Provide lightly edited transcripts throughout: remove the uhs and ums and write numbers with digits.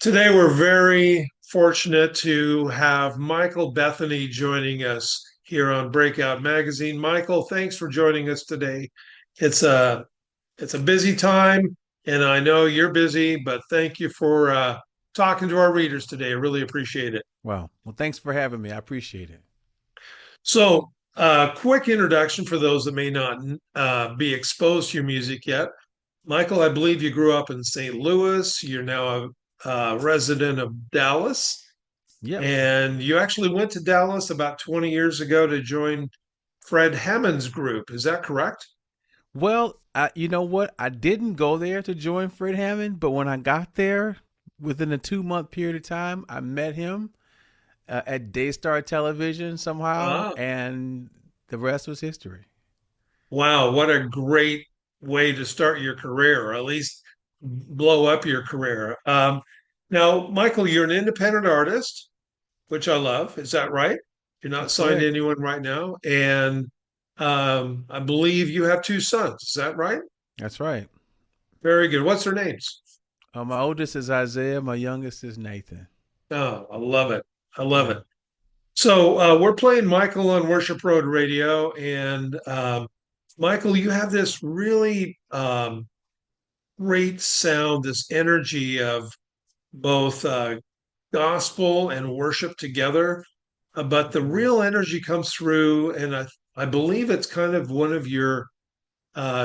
Today, we're very fortunate to have Michael Bethany joining us here on Breakout Magazine. Michael, thanks for joining us today. It's a it's a busy time, and I know you're busy, but thank you for talking to our readers today. I really appreciate it. Well, thanks for having me. I appreciate it. So, quick introduction for those that may not be exposed to your music yet. Michael, I believe you grew up in St. Louis. You're now a resident of Dallas. Yep. And you actually went to Dallas about 20 years ago to join Fred Hammond's group. Is that correct? Well, you know what? I didn't go there to join Fred Hammond, but when I got there, within a 2 month period of time, I met him at Daystar Television somehow, Ah, and the rest was history. wow, what a great way to start your career, or at least blow up your career. Now, Michael, you're an independent artist, which I love. Is that right? You're not That's signed to correct. anyone right now. And I believe you have two sons. Is that right? That's right. Very good. What's their names? My oldest is Isaiah. My youngest is Nathan. Oh, I love it. I love Yeah. it. So we're playing Michael on Worship Road Radio, and Michael, you have this really great sound, this energy of both gospel and worship together. But the Mhm. real energy comes through, and I believe it's kind of one of your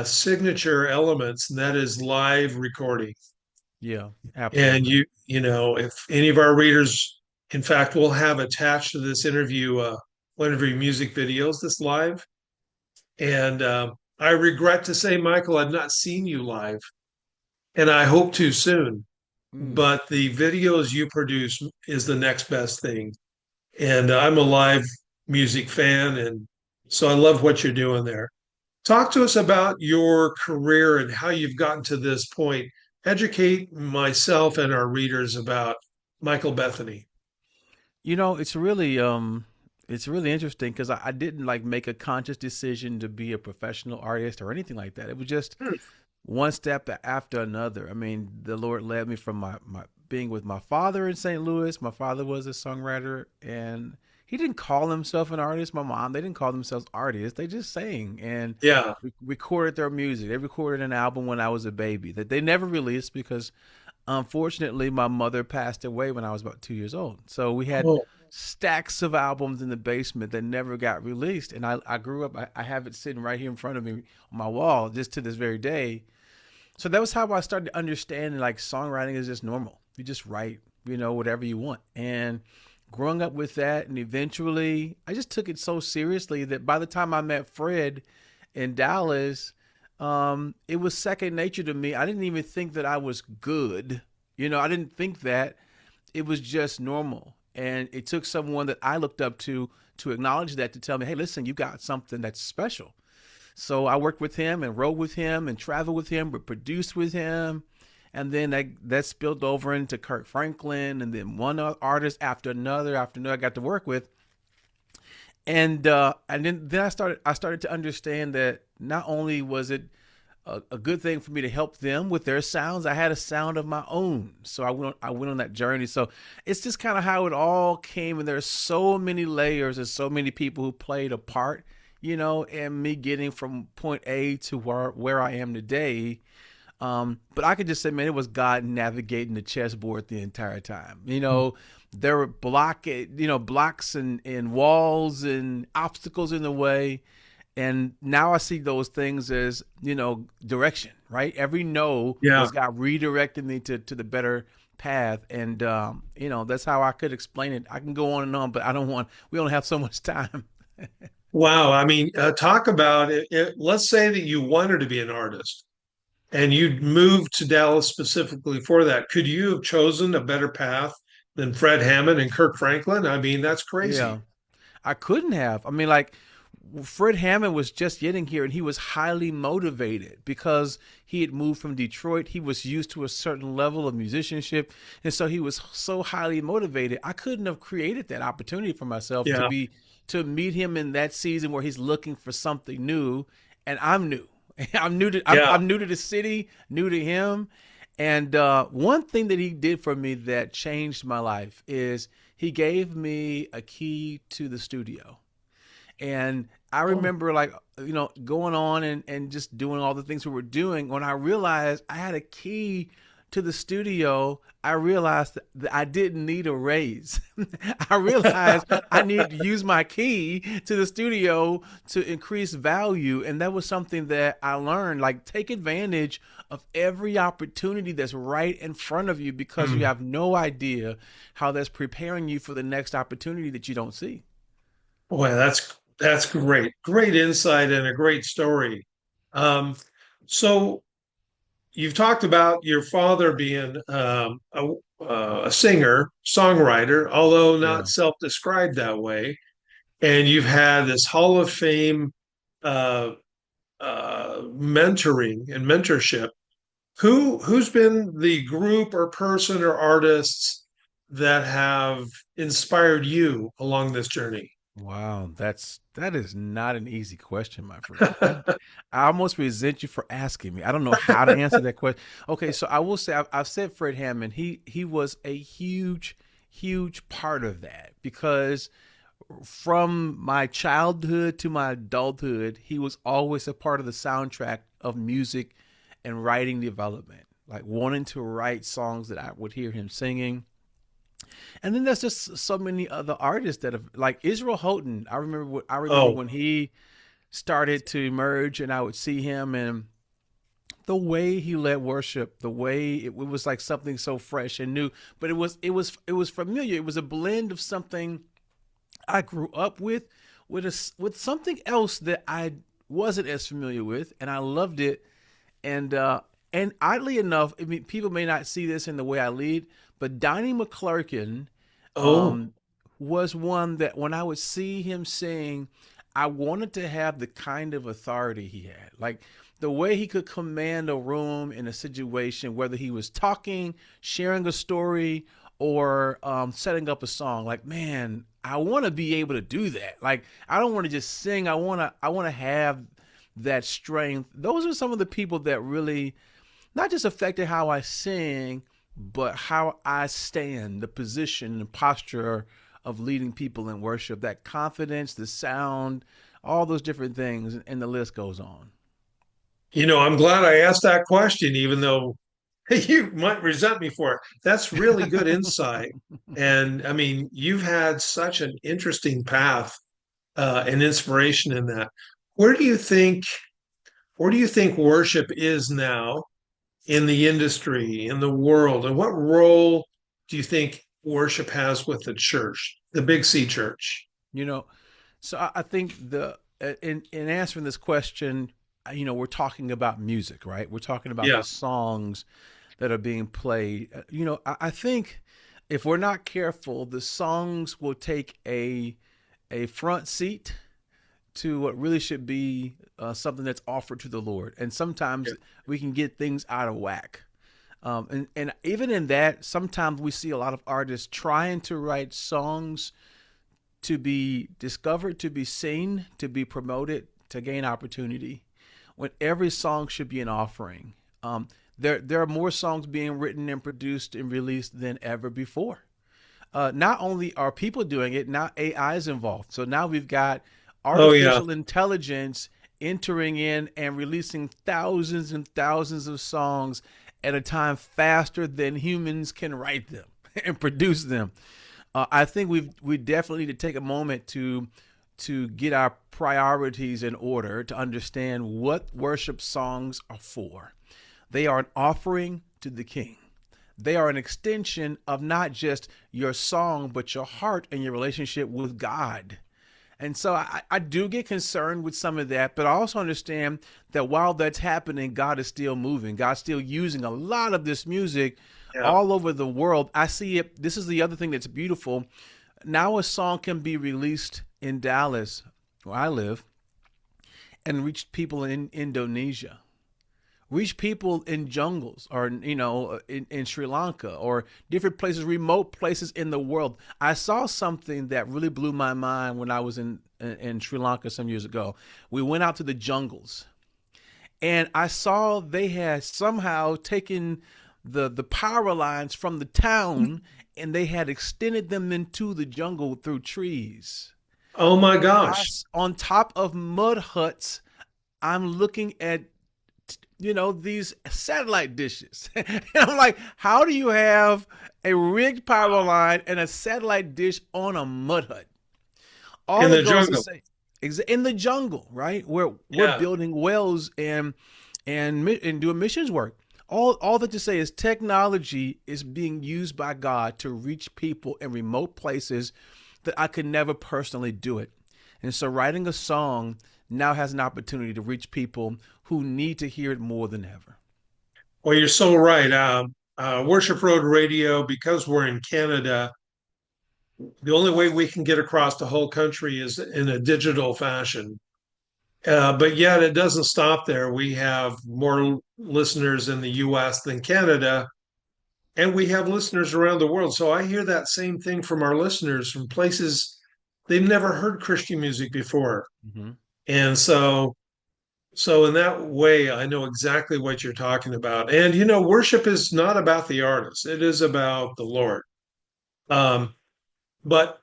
signature elements, and that is live recording. Yeah, And absolutely. if any of our readers, in fact, will have attached to this interview one of your music videos, this live. And I regret to say, Michael, I've not seen you live, and I hope to soon. Mm. But the videos you produce is the next best thing. And I'm a live music fan, and so I love what you're doing there. Talk to us about your career and how you've gotten to this point. Educate myself and our readers about Michael Bethany. You know, it's really interesting because I didn't like make a conscious decision to be a professional artist or anything like that. It was just Hmm. one step after another. I mean, the Lord led me from my being with my father in St. Louis. My father was a songwriter, and he didn't call himself an artist. My mom, they didn't call themselves artists. They just sang and Yeah, recorded their music. They recorded an album when I was a baby that they never released because unfortunately my mother passed away when I was about 2 years old. So we had cool. stacks of albums in the basement that never got released. And I grew up, I have it sitting right here in front of me on my wall just to this very day. So that was how I started to understand like songwriting is just normal. You just write, whatever you want. And growing up with that, and eventually I just took it so seriously that by the time I met Fred in Dallas, it was second nature to me. I didn't even think that I was good. I didn't think that. It was just normal. And it took someone that I looked up to acknowledge that, to tell me, hey, listen, you got something that's special. So I worked with him and wrote with him and traveled with him, but produced with him. And then that spilled over into Kirk Franklin, and then one artist after another I got to work with. And then I started to understand that not only was it a good thing for me to help them with their sounds, I had a sound of my own. So I went on that journey. So it's just kind of how it all came, and there's so many layers and so many people who played a part, in me getting from point A to where I am today. But I could just say, man, it was God navigating the chessboard the entire time. There were blocks and walls and obstacles in the way. And now I see those things as, direction, right? Every no Yeah. was God redirecting me to the better path. And, that's how I could explain it. I can go on and on, but we don't have so much time. Wow. I mean, talk about it. Let's say that you wanted to be an artist and you'd moved to Dallas specifically for that. Could you have chosen a better path than Fred Hammond and Kirk Franklin? I mean, that's crazy. Yeah. I couldn't have. I mean, like, Fred Hammond was just getting here and he was highly motivated because he had moved from Detroit. He was used to a certain level of musicianship. And so he was so highly motivated. I couldn't have created that opportunity for myself Yeah. to meet him in that season where he's looking for something new, and I'm new. I'm new to I'm, Yeah. I'm new to the city, new to him. And one thing that he did for me that changed my life is he gave me a key to the studio. And I Oh, remember, like, going on and just doing all the things we were doing. When I realized I had a key to the studio, I realized that I didn't need a raise. I realized I need to use my key to the studio to increase value. And that was something that I learned. Like, take advantage of every opportunity that's right in front of you, because you mm. have no idea how that's preparing you for the next opportunity that you don't see. Boy, that's great. Great insight and a great story. Um, so you've talked about your father being a singer, songwriter, although not Yeah. self-described that way. And you've had this Hall of Fame uh, mentoring and mentorship. Who's been the group or person or artists that have inspired you along this journey? Wow, that is not an easy question, my friend. I almost resent you for asking me. I don't know how to answer that question. Okay, so I will say I've said Fred Hammond. He was a huge part of that, because from my childhood to my adulthood, he was always a part of the soundtrack of music and writing development. Like, wanting to write songs that I would hear him singing. And then there's just so many other artists that have, like Israel Houghton. I remember Oh, when he started to emerge, and I would see him, and the way he led worship, the way it was like something so fresh and new, but it was familiar. It was a blend of something I grew up with something else that I wasn't as familiar with, and I loved it. And oddly enough, I mean, people may not see this in the way I lead, but Donnie McClurkin oh, um, was one that when I would see him sing, I wanted to have the kind of authority he had. Like, the way he could command a room in a situation, whether he was talking, sharing a story, or setting up a song. Like, man, I want to be able to do that. Like, I don't want to just sing. I want to have that strength. Those are some of the people that really not just affected how I sing, but how I stand, the position and posture of leading people in worship, that confidence, the sound, all those different things, and the list goes on. I'm glad I asked that question, even though you might resent me for it. That's really good insight. And I mean, you've had such an interesting path and inspiration in that. Where do you think, where do you think worship is now in the industry, in the world, and what role do you think worship has with the church, the Big C church? You know, so I think in answering this question, we're talking about music, right? We're talking about Yeah. the songs that are being played. I think if we're not careful, the songs will take a front seat to what really should be something that's offered to the Lord. And Yeah. sometimes we can get things out of whack. And even in that, sometimes we see a lot of artists trying to write songs to be discovered, to be seen, to be promoted, to gain opportunity, when every song should be an offering. There are more songs being written and produced and released than ever before. Not only are people doing it, now AI is involved. So now we've got Oh, yeah. artificial intelligence entering in and releasing thousands and thousands of songs at a time faster than humans can write them and produce them. I think we definitely need to take a moment to get our priorities in order, to understand what worship songs are for. They are an offering to the King. They are an extension of not just your song, but your heart and your relationship with God. And so I do get concerned with some of that, but I also understand that while that's happening, God is still moving. God's still using a lot of this music Yeah. all over the world. I see it. This is the other thing that's beautiful. Now a song can be released in Dallas, where I live, and reach people in Indonesia, reach people in jungles, or in Sri Lanka, or different places, remote places in the world. I saw something that really blew my mind when I was in Sri Lanka some years ago. We went out to the jungles, and I saw they had somehow taken the power lines from the town, and they had extended them into the jungle through trees. Oh my And gosh. on top of mud huts, I'm looking at these satellite dishes. And I'm like, how do you have a rigged power line and a satellite dish on a mud hut? In All the it goes to jungle. say, in the jungle, right? Where we're Yeah. building wells and doing missions work. All that to say is technology is being used by God to reach people in remote places that I could never personally do it. And so writing a song now has an opportunity to reach people who need to hear it more than ever. Well, you're so right. Worship Road Radio, because we're in Canada, the only way we can get across the whole country is in a digital fashion. But yet it doesn't stop there. We have more listeners in the US than Canada, and we have listeners around the world. So I hear that same thing from our listeners from places they've never heard Christian music before. Mm-hmm. And so in that way, I know exactly what you're talking about. And worship is not about the artist; it is about the Lord. Um, but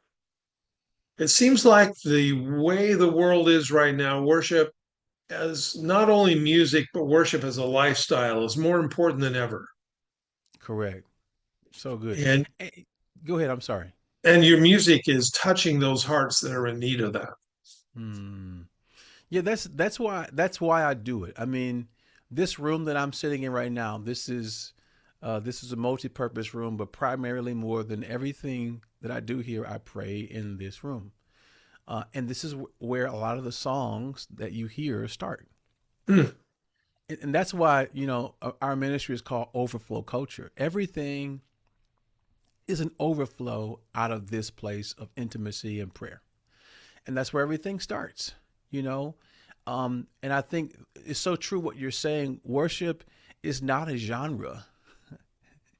it seems like the way the world is right now, worship as not only music, but worship as a lifestyle is more important than ever. Correct. So good. And Eh, Go ahead. I'm sorry. and your music is touching those hearts that are in need of that. Hmm. Yeah, that's why I do it. I mean, this room that I'm sitting in right now, this is a multi-purpose room, but primarily more than everything that I do here, I pray in this room. And this is where a lot of the songs that you hear start. Hmm. And that's why, our ministry is called Overflow Culture. Everything is an overflow out of this place of intimacy and prayer. And that's where everything starts, you know? And I think it's so true what you're saying. Worship is not a genre.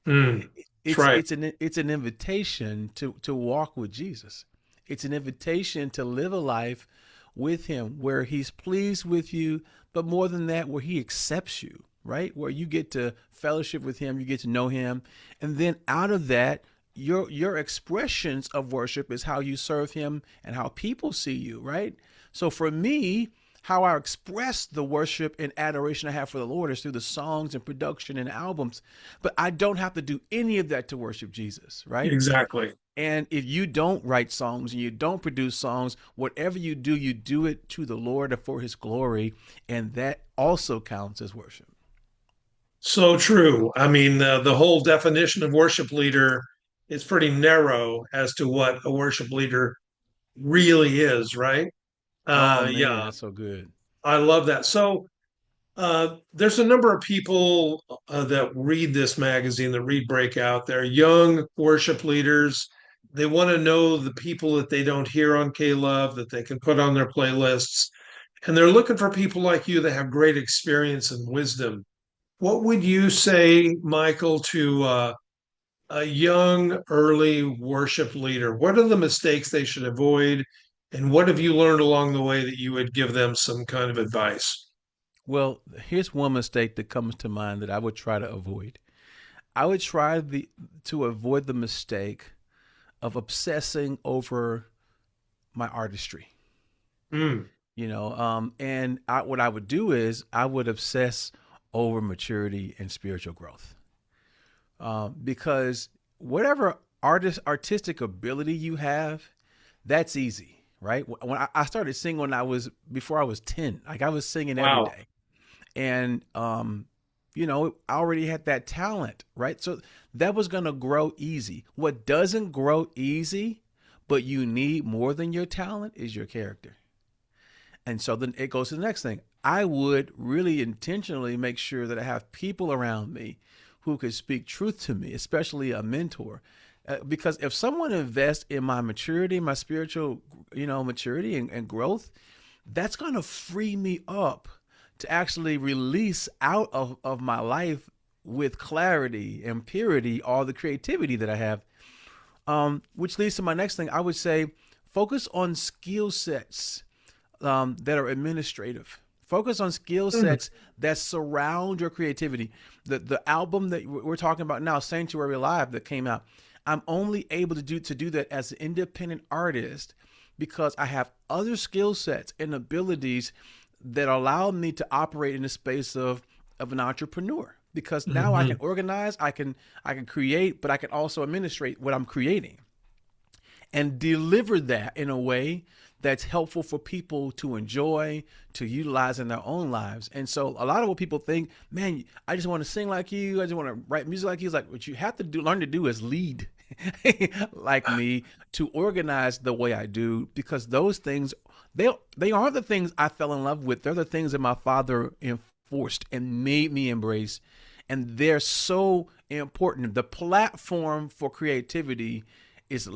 Hmm. That's It's right. it's an invitation to walk with Jesus. It's an invitation to live a life with him where he's pleased with you, but more than that, where he accepts you, right? Where you get to fellowship with him, you get to know him, and then out of that, your expressions of worship is how you serve him and how people see you, right? So for me, how I express the worship and adoration I have for the Lord is through the songs and production and albums. But I don't have to do any of that to worship Jesus, right? Exactly. And if you don't write songs and you don't produce songs, whatever you do it to the Lord and for his glory. And that also counts as worship. So true. I mean, the whole definition of worship leader is pretty narrow as to what a worship leader really is, right? Oh man, Yeah, that's so good. I love that. So there's a number of people that read this magazine, that read Breakout. They're young worship leaders. They want to know the people that they don't hear on K Love that they can put on their playlists. And they're looking for people like you that have great experience and wisdom. What would you say, Michael, to a young, early worship leader? What are the mistakes they should avoid? And what have you learned along the way that you would give them some kind of advice? Well, here's one mistake that comes to mind that I would try to avoid. I would try to avoid the mistake of obsessing over my artistry. Mm, What I would do is I would obsess over maturity and spiritual growth, because whatever artistic ability you have, that's easy, right? When I started singing when I was before I was 10, like I was singing every wow. day, and I already had that talent, right? So that was going to grow easy. What doesn't grow easy, but you need more than your talent, is your character. And so then it goes to the next thing. I would really intentionally make sure that I have people around me who could speak truth to me, especially a mentor. Because if someone invests in my maturity, my spiritual, maturity and growth, that's going to free me up to actually release out of my life with clarity and purity all the creativity that I have. Which leads to my next thing. I would say focus on skill sets that are administrative. Focus on skill Mm. sets that surround your creativity. The album that we're talking about now, Sanctuary Live, that came out, I'm only able to do that as an independent artist because I have other skill sets and abilities that allow me to operate in the space of an entrepreneur. Because now I can Mhm. organize, I can create, but I can also administrate what I'm creating and deliver that in a way that's helpful for people to enjoy, to utilize in their own lives. And so a lot of what people think, man, I just want to sing like you, I just want to write music like you. It's like what you have to learn to do is lead like me, to organize the way I do, because those things, they aren't the things I fell in love with. They're the things that my father enforced and made me embrace. And they're so important. The platform for creativity is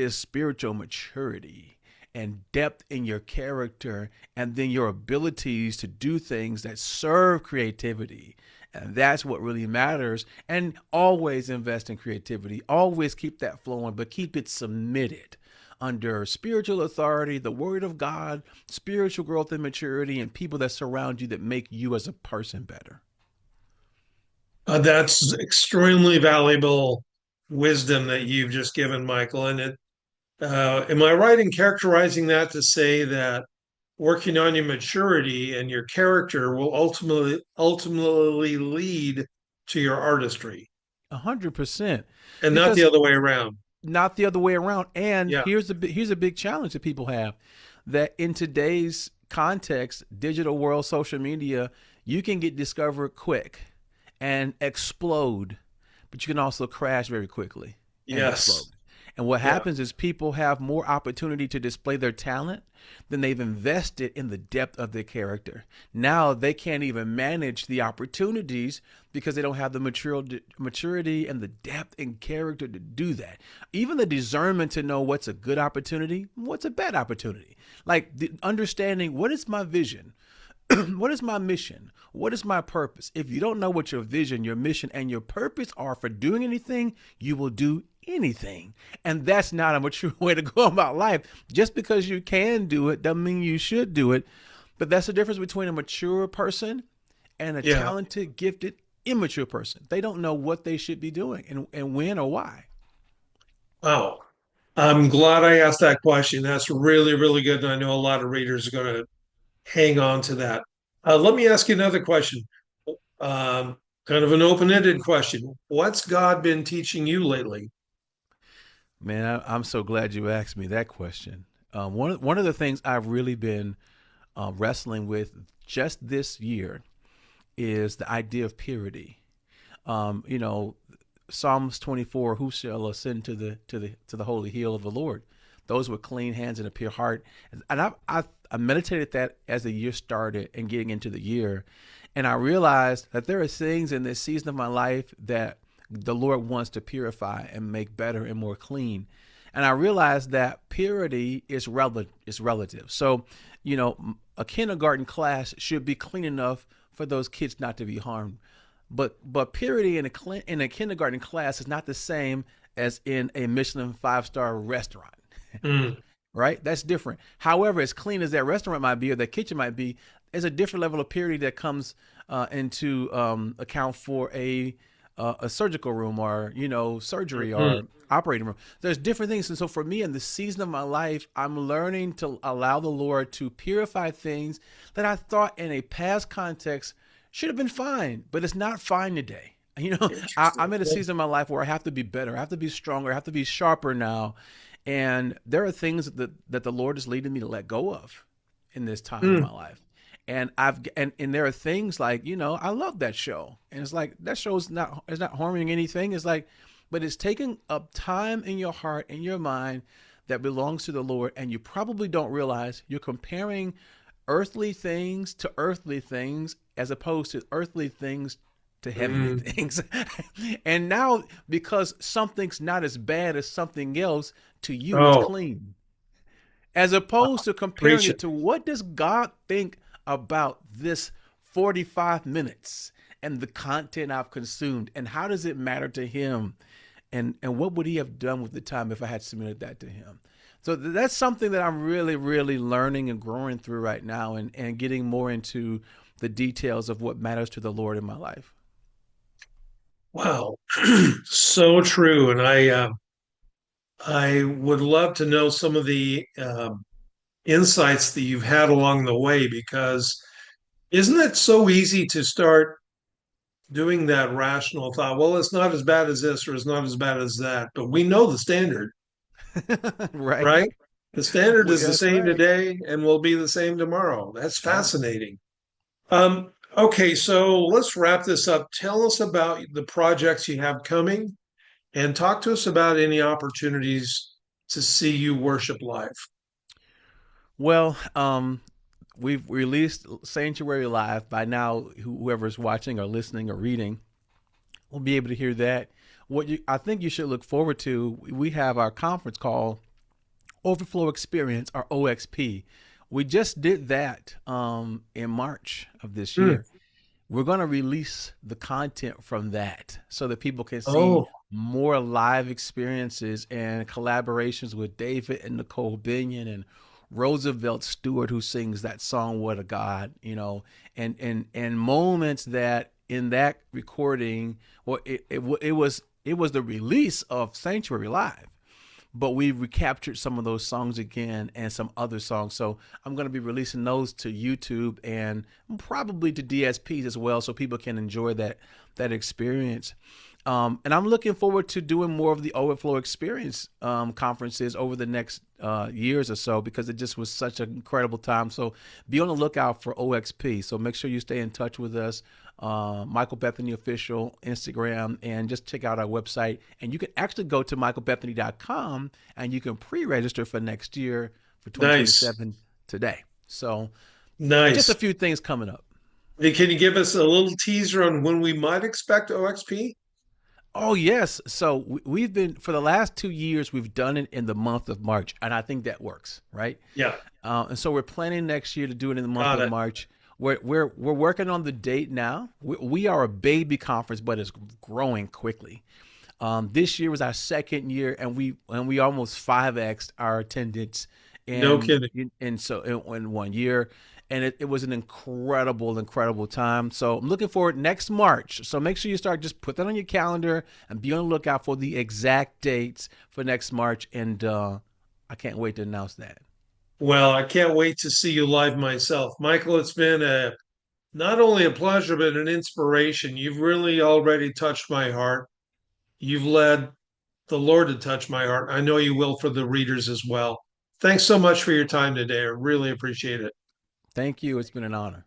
spiritual maturity and depth in your character, and then your abilities to do things that serve creativity. And that's what really matters. And always invest in creativity. Always keep that flowing, but keep it submitted under spiritual authority, the word of God, spiritual growth and maturity, and people that surround you that make you as a person better. That's extremely valuable wisdom that you've just given, Michael. And am I right in characterizing that to say that working on your maturity and your character will ultimately lead to your artistry, 100%. and not the Because other way around? not the other way around. And Yeah, here's a big challenge that people have, that in today's context, digital world, social media, you can get discovered quick and explode, but you can also crash very quickly and explode. yes, And what yeah, happens is people have more opportunity to display their talent than they've invested in the depth of their character. Now they can't even manage the opportunities because they don't have the maturity and the depth and character to do that. Even the discernment to know what's a good opportunity, what's a bad opportunity. Like the understanding, what is my vision? What is my mission? What is my purpose? If you don't know what your vision, your mission, and your purpose are for doing anything, you will do anything. And that's not a mature way to go about life. Just because you can do it doesn't mean you should do it. But that's the difference between a mature person and a yeah. talented, gifted, immature person. They don't know what they should be doing and when or why. Wow. I'm glad I asked that question. That's really, really good. And I know a lot of readers are going to hang on to that. Let me ask you another question. Kind of an open-ended question. What's God been teaching you lately? Man, I'm so glad you asked me that question. One of the things I've really been wrestling with just this year is the idea of purity. You know, Psalms 24: Who shall ascend to the holy hill of the Lord? Those with clean hands and a pure heart. And I meditated that as the year started and getting into the year, and I realized that there are things in this season of my life that the Lord wants to purify and make better and more clean. And I realized that purity is relative. So, a kindergarten class should be clean enough for those kids not to be harmed. But purity in a kindergarten class is not the same as in a Michelin 5-star restaurant. Mm, Right? That's different. However, as clean as that restaurant might be or that kitchen might be, there's a different level of purity that comes into account for a surgical room, or surgery, mm, or operating room. There's different things, and so for me, in the season of my life, I'm learning to allow the Lord to purify things that I thought in a past context should have been fine, but it's not fine today. interesting. I'm in a season of my life where I have to be better, I have to be stronger, I have to be sharper now, and there are things that the Lord is leading me to let go of in this time of Mm, my life. And there are things like, I love that show. And it's like that show's not it's not harming anything. It's like, but it's taking up time in your heart and your mind that belongs to the Lord, and you probably don't realize you're comparing earthly things as opposed to earthly things to heavenly mm. things. And now, because something's not as bad as something else, to you it's Oh, clean, as opposed to comparing preach it it. to what does God think about this 45 minutes and the content I've consumed, and how does it matter to him, and what would he have done with the time if I had submitted that to him. So that's something that I'm really, really learning and growing through right now, and getting more into the details of what matters to the Lord in my life. Wow, so true. And I would love to know some of the insights that you've had along the way, because isn't it so easy to start doing that rational thought? Well, it's not as bad as this or it's not as bad as that, but we know the standard, Right. right? The standard is the That's same right. today and will be the same tomorrow. That's Yeah. fascinating. Okay, so let's wrap this up. Tell us about the projects you have coming and talk to us about any opportunities to see you worship live. Well, we've released Sanctuary Live. By now, whoever's watching or listening or reading will be able to hear that. I think you should look forward to, we have our conference call, Overflow Experience, or OXP. We just did that in March of this Hmm. year. We're going to release the content from that so that people can see Oh, more live experiences and collaborations with David and Nicole Binion and Roosevelt Stewart, who sings that song "What a God," and moments that in that recording, well, it was the release of Sanctuary Live, but we recaptured some of those songs again and some other songs. So I'm going to be releasing those to YouTube and probably to DSPs as well, so people can enjoy that experience. And I'm looking forward to doing more of the Overflow Experience conferences over the next years or so, because it just was such an incredible time. So be on the lookout for OXP. So make sure you stay in touch with us, Michael Bethany Official, Instagram, and just check out our website. And you can actually go to michaelbethany.com and you can pre-register for next year for nice, 2027 today. So just a nice. few things coming up. Hey, can you give us a little teaser on when we might expect OXP? Oh yes. So we've been, for the last 2 years, we've done it in the month of March, and I think that works, right? Yeah, And so we're planning next year to do it in the month got of it. March. We're working on the date now. We are a baby conference, but it's growing quickly. This year was our second year, and we almost 5x our attendance No in kidding. in 1 year, and it was an incredible time. So I'm looking forward next March. So make sure you start, just put that on your calendar and be on the lookout for the exact dates for next March. And I can't wait to announce that. Well, I can't wait to see you live myself. Michael, it's been a not only a pleasure, but an inspiration. You've really already touched my heart. You've led the Lord to touch my heart. I know you will for the readers as well. Thanks so much for your time today. I really appreciate it. Thank you. It's been an honor.